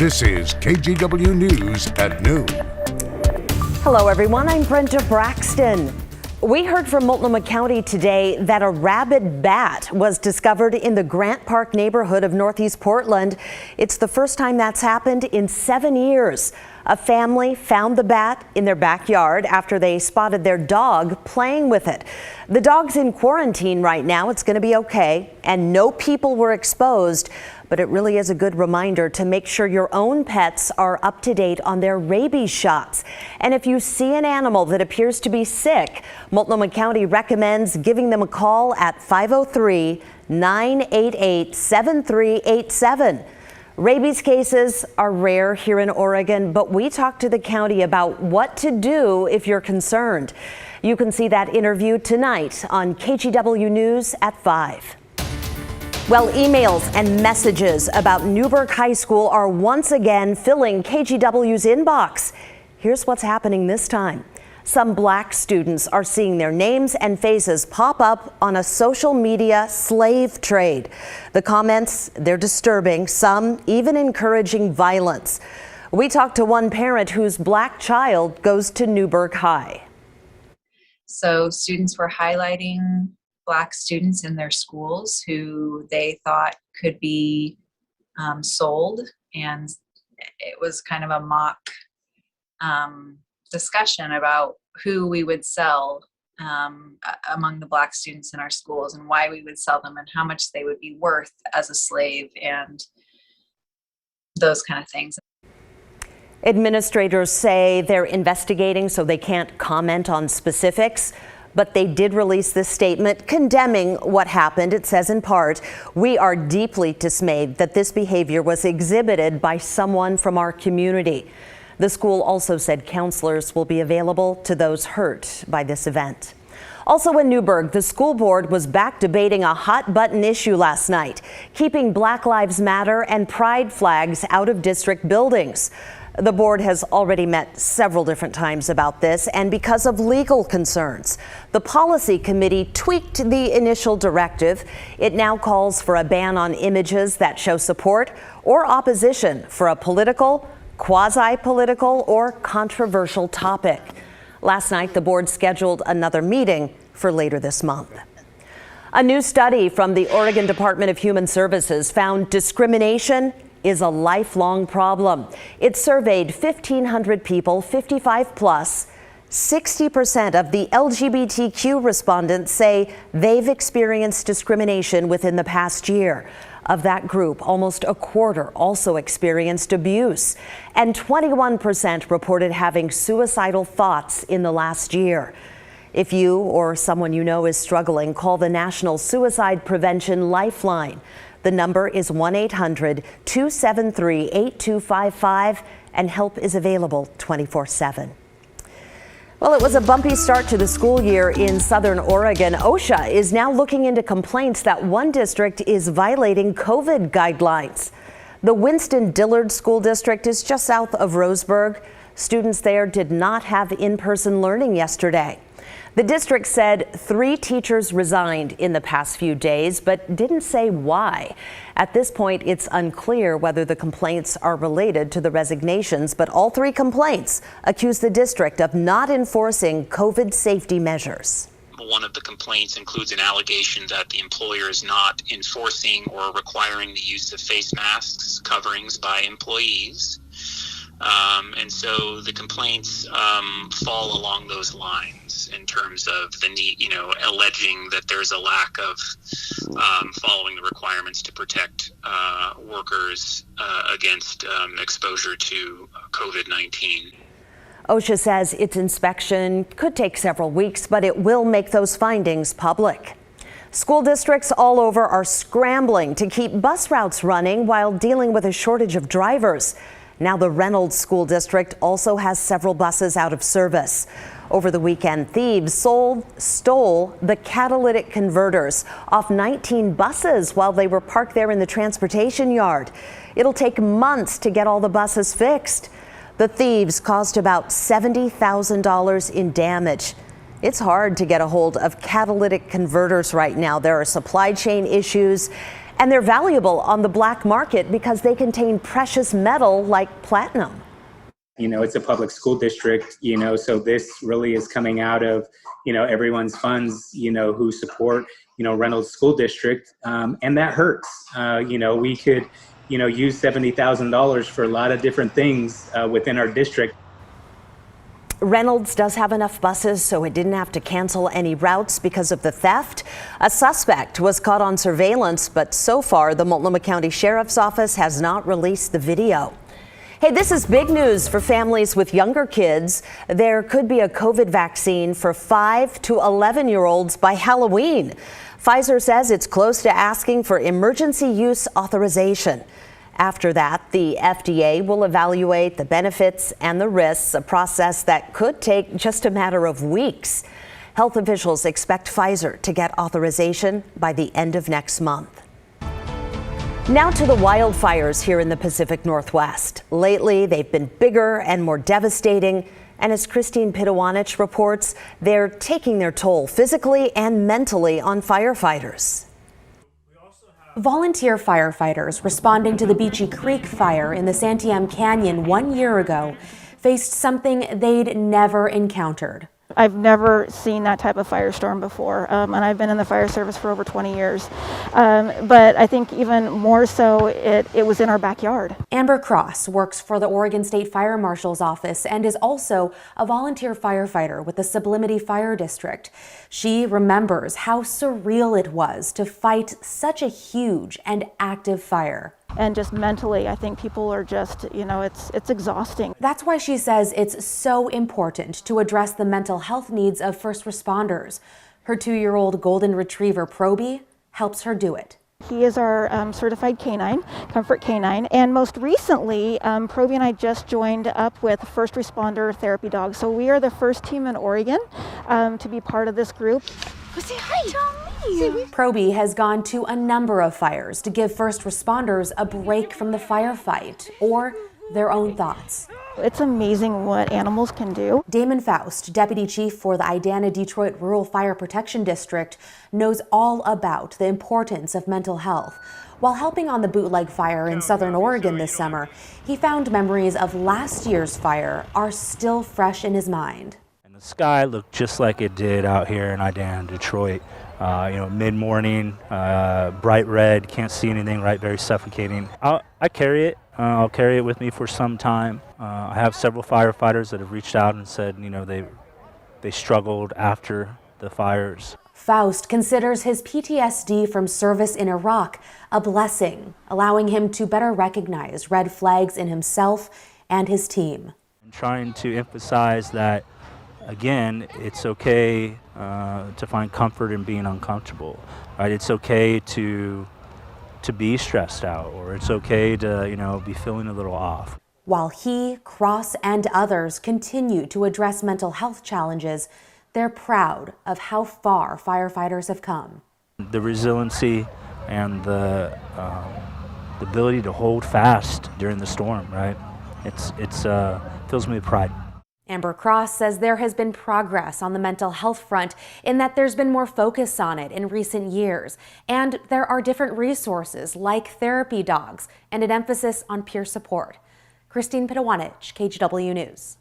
This is KGW News at noon. Hello, everyone. I'm Brenda Braxton. We heard from Multnomah County today that a rabid bat was discovered in the Grant Park neighborhood of Northeast Portland. It's the first time that's happened in 7 years. A family found the bat in their backyard after they spotted their dog playing with it. The dog's in quarantine right now. It's going to be okay, and no people were exposed. But it really is a good reminder to make sure your own pets are up to date on their rabies shots. And if you see an animal that appears to be sick, Multnomah County recommends giving them a call at 503-988-7387. Rabies cases are rare here in Oregon, but we talked to the county about what to do if you're concerned. You can see that interview tonight on KGW News at 5. Well, emails and messages about Newberg High School are once again filling KGW's inbox. Here's what's happening this time. Some black students are seeing their names and faces pop up on a social media slave trade. The comments, they're disturbing, some even encouraging violence. We talked to one parent whose black child goes to Newberg High. So students were highlighting Black students in their schools who they thought could be sold, and it was kind of a mock discussion about who we would sell among the Black students in our schools and why we would sell them and how much they would be worth as a slave and those kind of things. Administrators say they're investigating, so they can't comment on specifics. But they did release this statement condemning what happened. It says in part, "We are deeply dismayed that this behavior was exhibited by someone from our community." The school also said counselors will be available to those hurt by this event. Also in Newberg, the school board was back debating a hot button issue last night, keeping Black Lives Matter and pride flags out of district buildings. The board has already met several different times about this, and because of legal concerns, the policy committee tweaked the initial directive. It now calls for a ban on images that show support or opposition for a political, quasi-political, or controversial topic. Last night, the board scheduled another meeting for later this month. A new study from the Oregon Department of Human Services found discrimination is a lifelong problem. It surveyed 1,500 people, 55 plus. 60% of the LGBTQ respondents say they've experienced discrimination within the past year. Of that group, almost a quarter also experienced abuse, and 21% reported having suicidal thoughts in the last year. If you or someone you know is struggling, call the National Suicide Prevention Lifeline. The number is 1-800-273-8255, and help is available 24/7. Well, it was a bumpy start to the school year in Southern Oregon. OSHA is now looking into complaints that one district is violating COVID guidelines. The Winston-Dillard School District is just south of Roseburg. Students there did not have in-person learning yesterday. The district said 3 teachers resigned in the past few days, but didn't say why. At this point, it's unclear whether the complaints are related to the resignations, but all 3 complaints accuse the district of not enforcing COVID safety measures. One of the complaints includes an allegation that the employer is not enforcing or requiring the use of face masks, coverings by employees. And so the complaints fall along those lines in terms of the need, alleging that there's a lack of following the requirements to protect workers against exposure to COVID-19. OSHA says its inspection could take several weeks, but it will make those findings public. School districts all over are scrambling to keep bus routes running while dealing with a shortage of drivers. Now the Reynolds School District also has several buses out of service. Over the weekend, thieves stole the catalytic converters off 19 buses while they were parked there in the transportation yard. It'll take months to get all the buses fixed. The thieves caused about $70,000 in damage. It's hard to get a hold of catalytic converters right now. There are supply chain issues, And they're valuable on the black market because they contain precious metal like platinum. You know, it's a public school district, you know, so this really is coming out of, you know, everyone's funds, you know, who support, you know, Reynolds School District. And that hurts. You know, we could, you know, use $70,000 for a lot of different things within our district. Reynolds does have enough buses, so it didn't have to cancel any routes because of the theft. A suspect was caught on surveillance, but so far the Multnomah County Sheriff's Office has not released the video. Hey, this is big news for families with younger kids. There could be a COVID vaccine for 5 to 11-year-olds by Halloween. Pfizer says it's close to asking for emergency use authorization. After that, the FDA will evaluate the benefits and the risks, a process that could take just a matter of weeks. Health officials expect Pfizer to get authorization by the end of next month. Now to the wildfires here in the Pacific Northwest. Lately, they've been bigger and more devastating. And as Christine Pidewanich reports, they're taking their toll physically and mentally on firefighters. Volunteer firefighters responding to the Beachy Creek fire in the Santiam Canyon 1 year ago faced something they'd never encountered. I've never seen that type of firestorm before, and I've been in the fire service for over 20 years. But I think even more so, it was in our backyard. Amber Cross works for the Oregon State Fire Marshal's office and is also a volunteer firefighter with the Sublimity Fire District. She remembers how surreal it was to fight such a huge and active fire. And just mentally, I think people are just, you know, it's exhausting. That's why she says it's so important to address the mental health needs of first responders. Her 2-year-old golden retriever, Proby, helps her do it. He is our certified canine, comfort canine, and most recently, Proby and I just joined up with first responder therapy dogs. So we are the first team in Oregon to be part of this group. Say hi, Tommy. Proby has gone to a number of fires to give first responders a break from the firefight or their own thoughts. It's amazing what animals can do. Damon Faust, deputy chief for the Idana Detroit Rural Fire Protection District, knows all about the importance of mental health. While helping on the bootleg fire in southern Oregon this summer, he found memories of last year's fire are still fresh in his mind. And the sky looked just like it did out here in Idana, Detroit. You know, mid-morning, bright red, can't see anything, right, very suffocating. I carry it. I'll carry it with me for some time. I have several firefighters that have reached out and said, you know, they struggled after the fires. Faust considers his PTSD from service in Iraq a blessing, allowing him to better recognize red flags in himself and his team. I'm trying to emphasize that, again, it's okay to find comfort in being uncomfortable, right? It's okay to be stressed out, or it's okay to, you know, be feeling a little off. While he, Cross, and others continue to address mental health challenges, they're proud of how far firefighters have come. The resiliency and the ability to hold fast during the storm, right? It's fills me with pride. Amber Cross says there has been progress on the mental health front in that there's been more focus on it in recent years. And there are different resources like therapy dogs and an emphasis on peer support. Christine Pidewanich, KGW News.